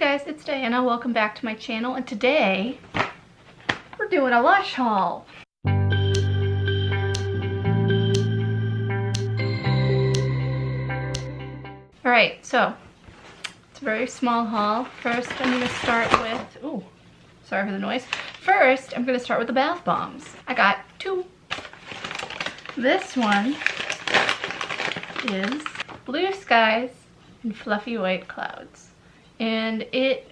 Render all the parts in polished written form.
guys, it's Diana. Welcome back to my channel, and today we're doing a Lush haul. Alright, so it's a very small haul. First I'm going to start with, ooh, sorry for the noise. First I'm going to start with the bath bombs. I got two. This one is Blue Skies and Fluffy White Clouds. And it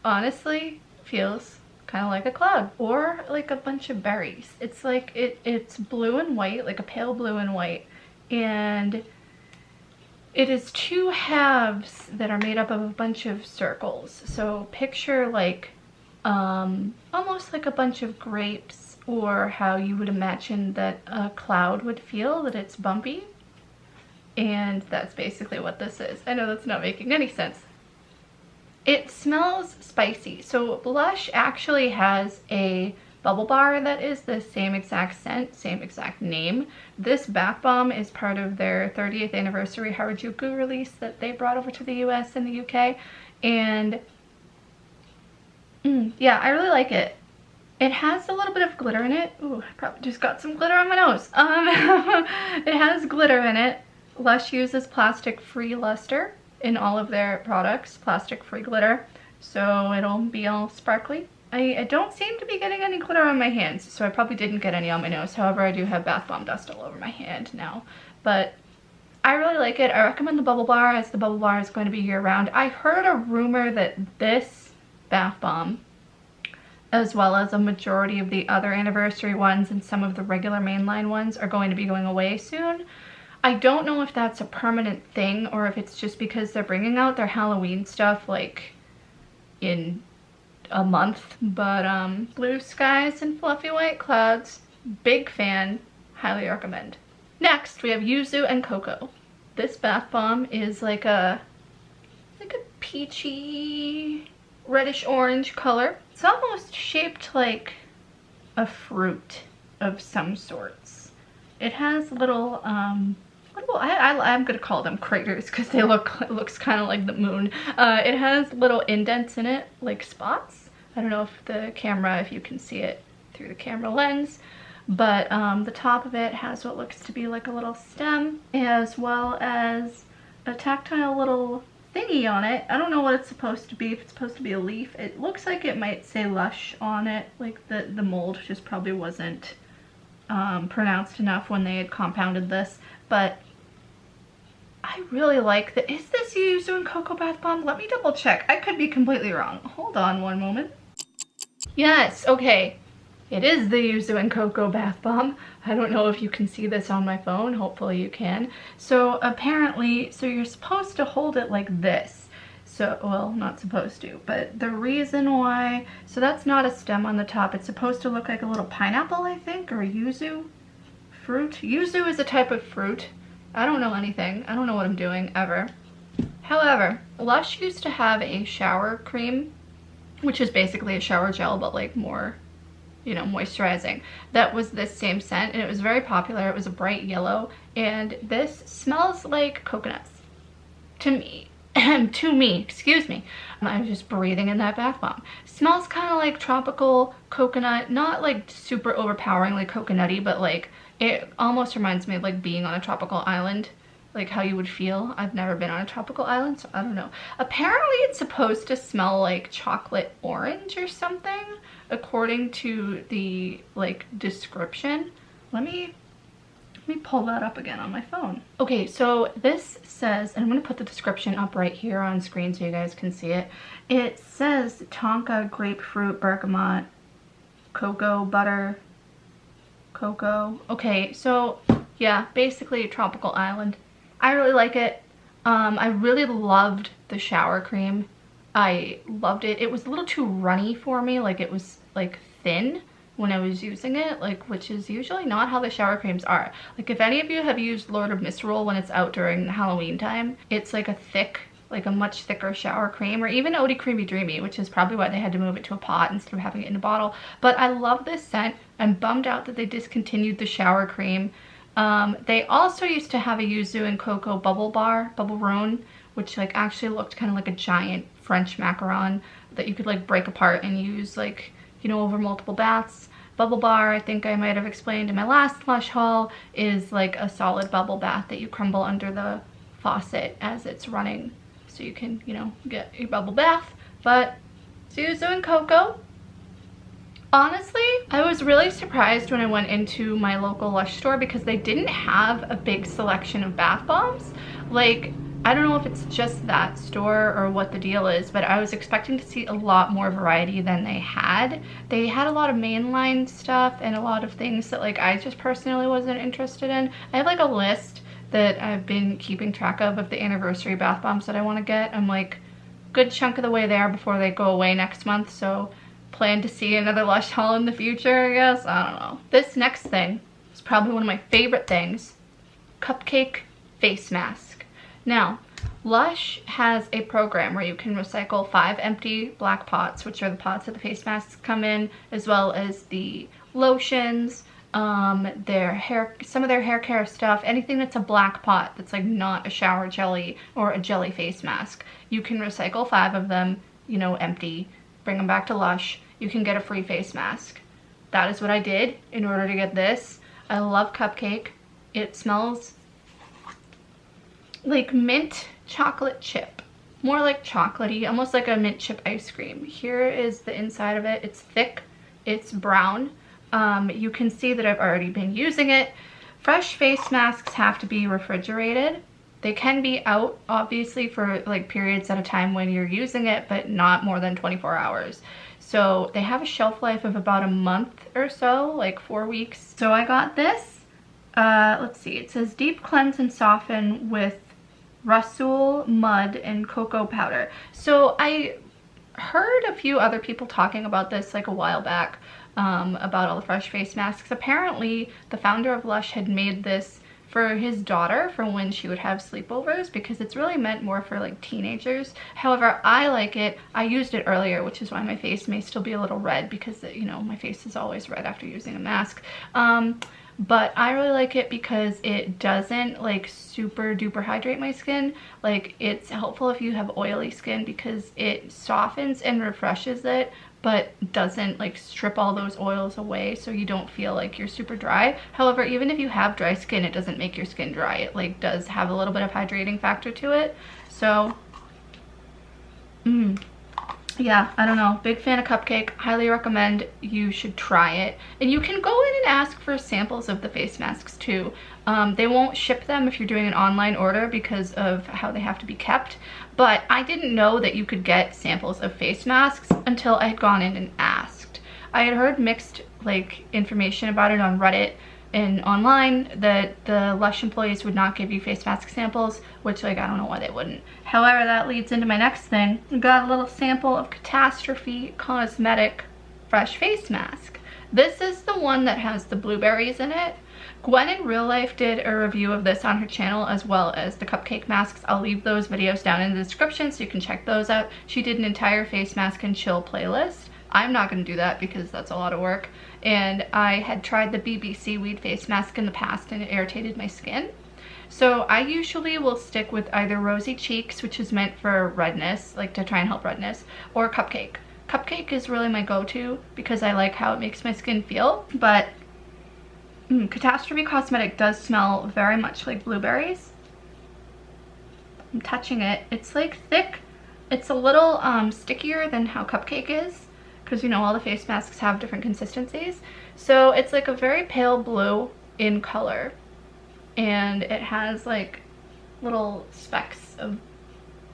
honestly feels kind of like a cloud or like a bunch of berries. It's like it's blue and white, like a pale blue and white, and it is two halves that are made up of a bunch of circles. So picture like almost like a bunch of grapes, or how you would imagine that a cloud would feel, that it's bumpy. And that's basically what this is. I know that's not making any sense. It smells spicy. So Lush actually has a bubble bar that is the same exact scent, same exact name. This bath bomb is part of their 30th anniversary Harajuku release that they brought over to the US and the UK. And yeah, I really like it. It has a little bit of glitter in it. Ooh, I probably just got some glitter on my nose. It has glitter in it. Lush uses plastic-free luster in all of their products, plastic-free glitter, so it'll be all sparkly. I don't seem to be getting any glitter on my hands, so I probably didn't get any on my nose. However, I do have bath bomb dust all over my hand now. But I really like it. I recommend the bubble bar, as the bubble bar is going to be year-round. I heard a rumor that this bath bomb, as well as a majority of the other anniversary ones and some of the regular mainline ones, are going to be going away soon. I don't know if that's a permanent thing or if it's just because they're bringing out their Halloween stuff like in a month, but Blue Skies and Fluffy White Clouds, big fan, highly recommend. Next we have Yuzu and Cocoa. This bath bomb is like a peachy reddish orange color. It's almost shaped like a fruit of some sorts. It has little I'm gonna call them craters because it looks kind of like the moon. It has little indents in it, like spots. I don't know if you can see it through the camera lens, but the top of it has what looks to be like a little stem, as well as a tactile little thingy on it. I don't know what it's supposed to be, if it's supposed to be a leaf. It looks like it might say Lush on it, like the mold just probably wasn't pronounced enough when they had compounded this. But I really like that. Is this Yuzu and Cocoa bath bomb? Let me double check. I could be completely wrong. Hold on one moment. Yes, okay. It is the Yuzu and Cocoa bath bomb. I don't know if you can see this on my phone. Hopefully you can. So apparently, you're supposed to hold it like this. So, well, not supposed to, but the reason why, so that's not a stem on the top. It's supposed to look like a little pineapple, I think, or a yuzu fruit. Yuzu is a type of fruit. I don't know anything. I don't know what I'm doing, ever. However, Lush used to have a shower cream, which is basically a shower gel, but like more, you know, moisturizing. That was this same scent, and it was very popular. It was a bright yellow, and this smells like coconuts. To me. Excuse me. I was just breathing in that bath bomb. Smells kind of like tropical coconut, not like super overpowering like coconutty, but like it almost reminds me of like being on a tropical island, like how you would feel. I've never been on a tropical island, so I don't know. Apparently it's supposed to smell like chocolate orange or something, according to the like description. Let me pull that up again on my phone. Okay, so this says, and I'm gonna put the description up right here on screen so you guys can see it. It says tonka, grapefruit, bergamot, cocoa butter, cocoa. Okay, so yeah, basically a tropical island. I really like it. I really loved the shower cream. I loved it. It was a little too runny for me, like it was like thin when I was using it, like, which is usually not how the shower creams are. Like, if any of you have used Lord of Misrule when it's out during Halloween time, it's like a thick, like a much thicker shower cream, or even Eau de Creamy Dreamy, which is probably why they had to move it to a pot instead of having it in a bottle. But I love this scent. I'm bummed out that they discontinued the shower cream. They also used to have a Yuzu and Cocoa bubble bar, bubble rone, which like actually looked kind of like a giant French macaron that you could like break apart and use like, you know, over multiple baths. Bubble bar, I think I might have explained in my last Lush haul, is like a solid bubble bath that you crumble under the faucet as it's running, so you can, you know, get your bubble bath. But Yuzu and Cocoa. Honestly, I was really surprised when I went into my local Lush store because they didn't have a big selection of bath bombs. Like, I don't know if it's just that store or what the deal is, but I was expecting to see a lot more variety than they had. They had a lot of mainline stuff and a lot of things that like I just personally wasn't interested in. I have like a list that I've been keeping track of the anniversary bath bombs that I want to get. I'm like a good chunk of the way there before they go away next month, so plan to see another Lush haul in the future, I guess. I don't know. This next thing is probably one of my favorite things. Cupcake face mask. Now, Lush has a program where you can recycle 5 empty black pots, which are the pots that the face masks come in, as well as the lotions, their hair, some of their hair care stuff, anything that's a black pot that's like not a shower jelly or a jelly face mask. You can recycle 5 of them, you know, empty, bring them back to Lush. You can get a free face mask. That is what I did in order to get this. I love Cupcake. It smells like mint chocolate chip, more like chocolatey, almost like a mint chip ice cream. Here is the inside of it. It's thick, it's brown. You can see that I've already been using it. Fresh face masks have to be refrigerated. They can be out obviously for like periods at a time when you're using it, but not more than 24 hours. So they have a shelf life of about a month or so, like 4 weeks. So I got this, let's see, it says deep cleanse and soften with Rasul mud and cocoa powder. So I heard a few other people talking about this like a while back, about all the fresh face masks. Apparently the founder of Lush had made this for his daughter for when she would have sleepovers, because it's really meant more for like teenagers. However, I like it. I used it earlier, which is why my face may still be a little red, because you know, my face is always red after using a mask. But I really like it because it doesn't like super duper hydrate my skin. Like, it's helpful if you have oily skin because it softens and refreshes it, but doesn't like strip all those oils away, so you don't feel like you're super dry. However, even if you have dry skin, it doesn't make your skin dry. It like does have a little bit of hydrating factor to it. So yeah, I don't know, big fan of Cupcake. Highly recommend. You should try it. And you can go in and ask for samples of the face masks too. They won't ship them if you're doing an online order because of how they have to be kept, but I didn't know that you could get samples of face masks until I had gone in and asked. I had heard mixed like information about it on Reddit and online, that the Lush employees would not give you face mask samples, which like I don't know why they wouldn't. However, that leads into my next thing. I got a little sample of Catastrophe Cosmetic Fresh Face Mask. This is the one that has the blueberries in it. Gwen in real life did a review of this on her channel, as well as the Cupcake masks. I'll leave those videos down in the description so you can check those out. She did an entire face mask and chill playlist. I'm not going to do that because that's a lot of work. And I had tried the BBC weed face mask in the past and it irritated my skin. So I usually will stick with either Rosy Cheeks, which is meant for redness, like to try and help redness, or Cupcake. Cupcake is really my go-to because I like how it makes my skin feel. But Catastrophe Cosmetic does smell very much like blueberries. I'm touching it. It's like thick. It's a little stickier than how Cupcake is, because you know all the face masks have different consistencies. So it's like a very pale blue in color, and it has like little specks of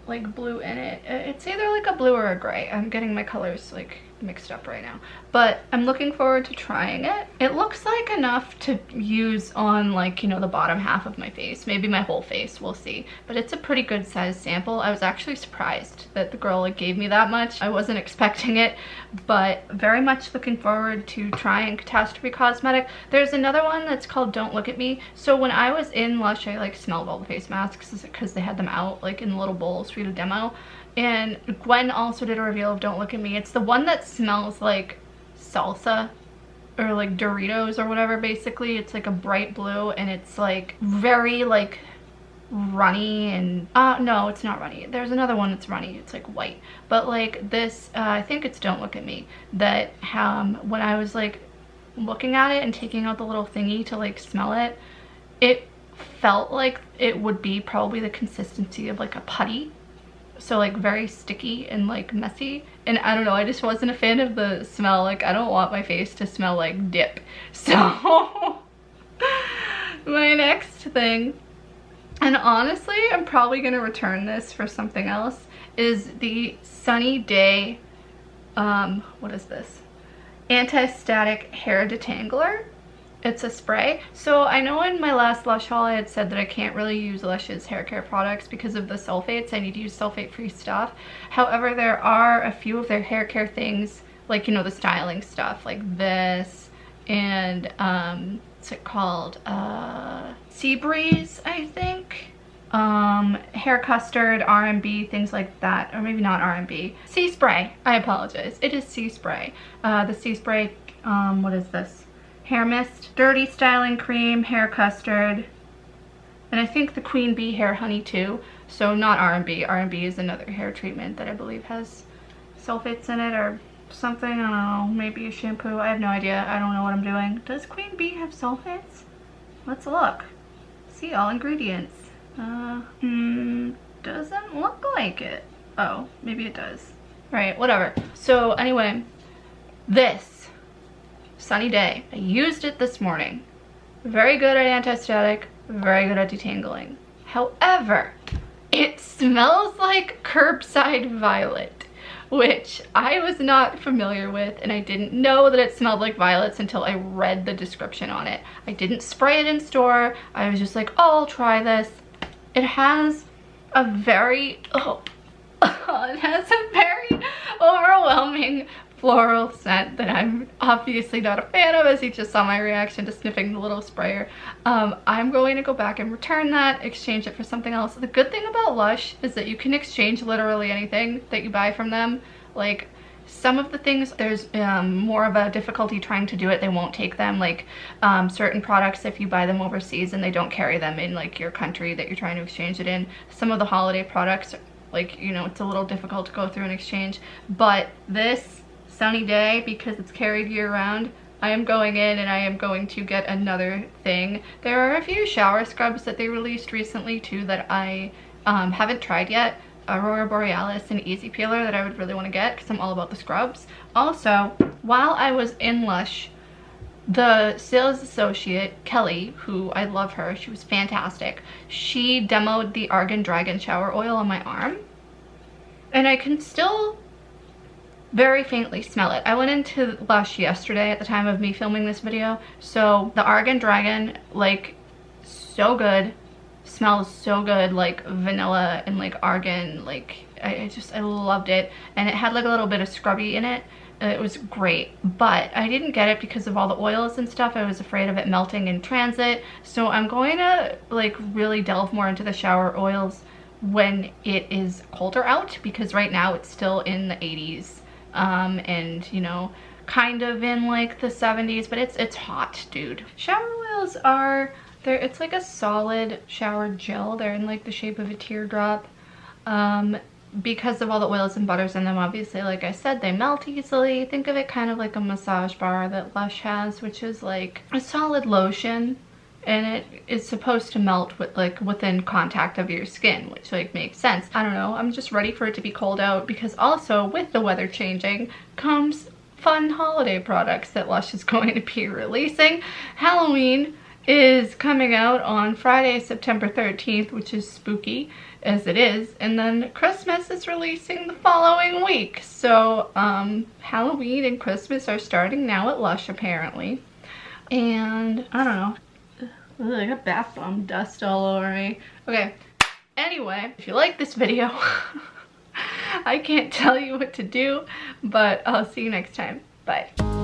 like blue in it. It's either like a blue or a gray. I'm getting my colors like mixed up right now, but I'm looking forward to trying it. It looks like enough to use on like, you know, the bottom half of my face, maybe my whole face, we'll see. But it's a pretty good size sample. I was actually surprised that the girl like gave me that much. I wasn't expecting it, but very much looking forward to trying Catastrophe Cosmetic. There's another one that's called Don't Look at Me. So when I was in Lush, I like smelled all the face masks because they had them out like in little bowls for you to demo. And Gwen also did a reveal of Don't Look at Me. It's the one that smells like salsa or like Doritos or whatever. Basically, it's like a bright blue and it's like very like runny and no, it's not runny. There's another one that's runny. It's like white. But like this, I think it's Don't Look at Me, that when I was like looking at it and taking out the little thingy to like smell it, it felt like it would be probably the consistency of like a putty. So like very sticky and like messy. And I don't know, I just wasn't a fan of the smell. Like I don't want my face to smell like dip. So my next thing, and honestly I'm probably gonna return this for something else, is the Sunny Day, what is this? Anti-static hair detangler. It's a spray. So I know in my last Lush haul I had said that I can't really use Lush's hair care products because of the sulfates. I need to use sulfate-free stuff. However, there are a few of their hair care things, like, you know, the styling stuff like this, and what's it called? Sea Breeze, I think. Hair custard, R&B, things like that. Or maybe not R&B. Sea Spray. I apologize. It is Sea Spray. The Sea Spray, what is this? Hair mist, dirty styling cream, hair custard, and I think the Queen Bee hair honey too. So not R&B. R&B is another hair treatment that I believe has sulfates in it or something. I don't know. Maybe a shampoo. I have no idea. I don't know what I'm doing. Does Queen Bee have sulfates? Let's look. See all ingredients. Doesn't look like it. Oh, maybe it does. Right, whatever. So anyway, this Sunny Day, I used it this morning. Very good at anti-static, very good at detangling. However, it smells like curbside violet, which I was not familiar with, and I didn't know that it smelled like violets until I read the description on it. I didn't spray it in store. I was just like, oh, I'll try this. It has a very, it has a very overwhelming floral scent that I'm obviously not a fan of, as you just saw my reaction to sniffing the little sprayer. I'm going to go back and return that, exchange it for something else. The good thing about Lush is that you can exchange literally anything that you buy from them. Like some of the things, there's more of a difficulty trying to do it. They won't take them. Like certain products, if you buy them overseas and they don't carry them in like your country that you're trying to exchange it in, some of the holiday products, like, you know, it's a little difficult to go through and exchange. But this Sunny Day, because it's carried year-round, I am going in and I am going to get another thing. There are a few shower scrubs that they released recently too that I haven't tried yet. Aurora Borealis and Easy Peeler that I would really want to get because I'm all about the scrubs. Also, while I was in Lush, the sales associate, Kelly, who I love her, she was fantastic. She demoed the Argan Dragon shower oil on my arm, and I can still very faintly smell it. I went into Lush yesterday at the time of me filming this video. So the Argan Dragon, like, so good, smells so good, like vanilla and like argan, like I loved it. And it had like a little bit of scrubby in it. It was great, but I didn't get it because of all the oils and stuff. I was afraid of it melting in transit. So I'm going to like really delve more into the shower oils when it is colder out, because right now it's still in the 80s. And you know, kind of in like the 70s, but it's hot, dude. Shower oils are, it's like a solid shower gel. They're in like the shape of a teardrop. Because of all the oils and butters in them, obviously, like I said, they melt easily. Think of it kind of like a massage bar that Lush has, which is like a solid lotion, and it is supposed to melt with like within contact of your skin, which like makes sense. I don't know, I'm just ready for it to be cold out, because also with the weather changing comes fun holiday products that Lush is going to be releasing. Halloween is coming out on Friday, September 13th, which is spooky as it is, and then Christmas is releasing the following week. So Halloween and Christmas are starting now at Lush apparently, and I don't know. Ugh, I got bath bomb dust all over me. Okay, anyway, if you like this video, I can't tell you what to do, but I'll see you next time. Bye.